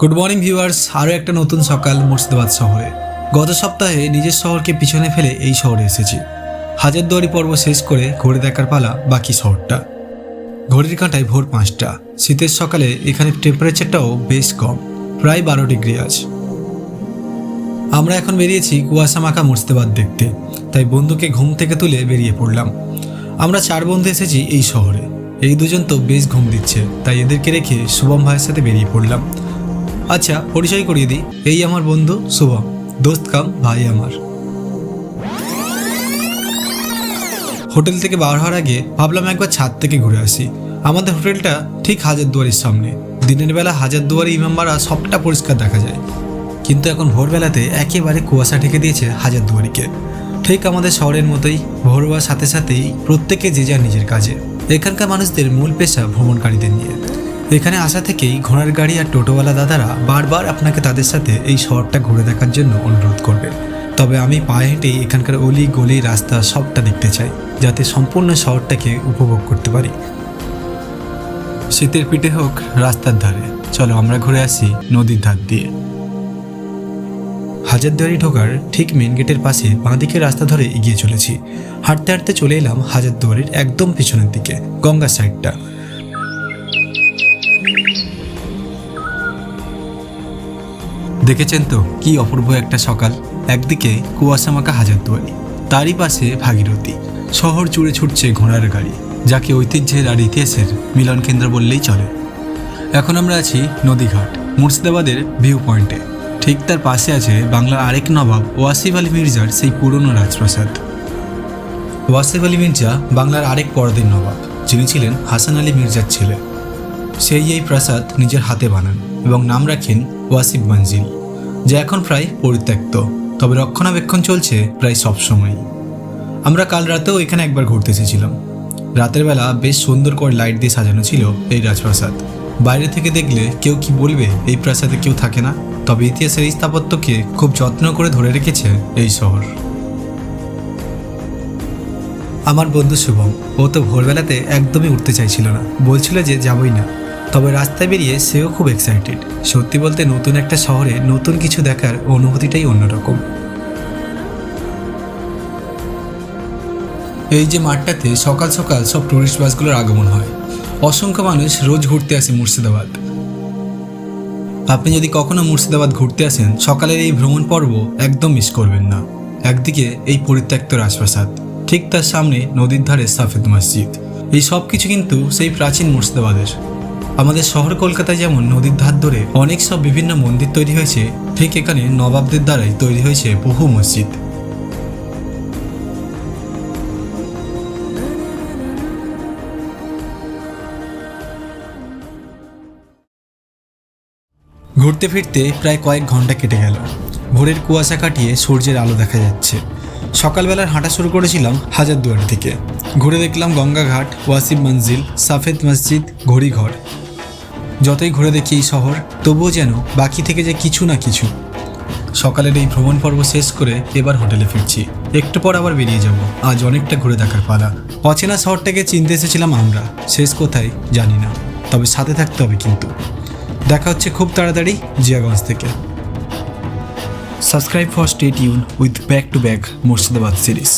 Good morning viewers, আরও একটা নতুন সকাল মুর্শিদাবাদ শহরে। গত সপ্তাহে নিজের শহরকে পিছনে ফেলে এই শহরে এসেছি। হাজারদুয়ারি পর্ব শেষ করে ঘুরে দেখার পালা বাকি শহরটা। ঘড়ির কাঁটায় ভোর 5টা। শীতের সকালে এখানে টেম্পারেচারটাও বেশ কম, প্রায় 12 ডিগ্রি আছে। আমরা এখন বেরিয়েছি কুয়াশা মাখা মুর্শিদাবাদ দেখতে, তাই বন্ধুকে ঘুম থেকে তুলে বেরিয়ে পড়লাম। আমরা 4 বন্ধু এসেছি এই শহরে। এই দুজন তো বেশ ঘুম দিচ্ছে, তাই এদেরকে রেখে শুভম ভাইয়ের সাথে বেরিয়ে পড়লাম। আচ্ছা, পরিচয় করিয়ে দিই, এই আমার বন্ধু শুভম, দোস্ত কাম ভাই আমার। হোটেল থেকে বার হওয়ার আগে ভাবলাম একবার ছাদ থেকে ঘুরে আসি। আমাদের হোটেলটা ঠিক হাজারদুয়ারির সামনে। দিনের বেলা হাজারদুয়ারি ইমামবাড়া সবটা পরিষ্কার দেখা যায়, কিন্তু এখন ভোরবেলাতে একেবারে কুয়াশা ঢেকে দিয়েছে হাজারদুয়ারিকে। ঠিক আমাদের শহরের মতোই ভোর হওয়ার সাথে সাথেই প্রত্যেকে যে যার নিজের কাজে। এখানকার মানুষদের মূল পেশা ভ্রমণকারীদের নিয়ে। এখানে আসা থেকেই ঘোড়ার গাড়ি আর টোটোওয়ালা দাদারা বারবার আপনাকে তাদের সাথে এই শহরটা ঘুরে দেখার জন্য অনুরোধ করবেন। তবে আমি পায়ে হেঁটেই এখানকার অলি গলি রাস্তা সবটা দেখতে চাই, যাতে সম্পূর্ণ শহরটাকে উপভোগ করতে পারি। শীতের পিঠে হোক রাস্তার ধারে, চলো আমরা ঘুরে আসি নদীর ধার দিয়ে। হাজারদুয়ারি ঢোকার ঠিক মেন গেটের পাশে বাঁদিকের রাস্তা ধরে এগিয়ে চলেছি। হাঁটতে হাঁটতে চলে এলাম হাজারদুয়ারির একদম পিছনের দিকে, গঙ্গার সাইডটা। দেখেছেন তো কি অপূর্ব একটা সকাল। একদিকে কুয়াশা মাখা হাজারদুয়ারি, তারই পাশে ভাগীরথী। শহর জুড়ে ছুটছে ঘোড়ার গাড়ি, যাকে ঐতিহ্যের আর ইতিহাসের মিলন কেন্দ্র বললেই চলে। এখন আমরা আছি নদীঘাট, মুর্শিদাবাদের ভিউ পয়েন্টে। ঠিক তার পাশে আছে বাংলার আরেক নবাব ওয়াসিফ আলী মির্জার সেই পুরনো রাজপ্রাসাদ। ওয়াসিফ আলী মির্জা বাংলার আরেক পরদিন নবাব, যিনি ছিলেন হাসান আলী মির্জার ছেলে। সেই এই প্রাসাদ নিজের হাতে বানান এবং নাম রাখেন ওয়াসিফ মঞ্জিল, যা এখন প্রায় পরিত্যক্ত, তবে রক্ষণাবেক্ষণ চলছে প্রায় সবসময়। আমরা কাল রাতেও এখানে একবার ঘুরতে এসেছিলাম। রাতের বেলা বেশ সুন্দর করে লাইট দিয়ে সাজানো ছিল এই রাজপ্রাসাদ। বাইরে থেকে দেখলে কেউ কি বলবে এই প্রাসাদে কেউ থাকে না, তবে ইতিহাসের এই স্থাপত্যকে খুব যত্ন করে ধরে রেখেছে এই শহর। আমার বন্ধু শুভম, ও তো ভোরবেলাতে একদমই উঠতে চাইছিল না, বলছিল যে যাবই না। তবে রাস্তায় বেরিয়ে সেও খুব এক্সাইটেড। সত্যি বলতে নতুন একটা শহরে নতুন কিছু দেখার অনুভূতিটাই অন্যরকম। এই যে মাঠটাতে সকাল সকাল সব টুরিস্ট বাসগুলোর আগমন হয়। অসংখ্য মানুষ রোজ ঘুরতে আসে মুর্শিদাবাদ। আপনি যদি কখনো মুর্শিদাবাদ ঘুরতে আসেন, সকালের এই ভ্রমণ পর্ব একদম মিস করবেন না। একদিকে এই পরিত্যক্ত রাজপ্রাসাদ, ঠিক তার সামনে নদীর ধারে সাফেদ মসজিদ। এই সব কিছু কিন্তু সেই প্রাচীন মুর্শিদাবাদের। আমাদের শহর কলকাতায় যেমন নদীর ধার ধরে অনেক সব বিভিন্ন মন্দির তৈরি হয়েছে, ঠিক এখানে নবাবদের দ্বারাই তৈরি হয়েছে বহু মসজিদ। ঘুরতে ফিরতে প্রায় কয়েক ঘন্টা কেটে গেল। ভোরের কুয়াশা কাটিয়ে সূর্যের আলো দেখা যাচ্ছে। সকালবেলার হাঁটা শুরু করেছিলাম হাজারদুয়ারি থেকে। ঘুরে দেখলাম গঙ্গাঘাট, ওয়াসিফ মঞ্জিল, সাফেদ মসজিদ, ঘড়িঘর। যতই ঘুরে দেখি এই শহর, তবুও যেন বাকি থেকে যে কিছু না কিছু। সকালের এই ভ্রমণ পর্ব শেষ করে এবার হোটেলে ফিরছি। একটু পর আবার বেরিয়ে যাব। আজ অনেকটা ঘুরে দেখার পালা। অচেনা শহরটাকে চিনতে এসেছিলাম আমরা, শেষ কোথায় জানি না, তবে সাথে থাকতে হবে কিন্তু। দেখা হচ্ছে খুব তাড়াতাড়ি জিয়াগঞ্জ থেকে। Subscribe for stay tune with back to back Murshidabad series.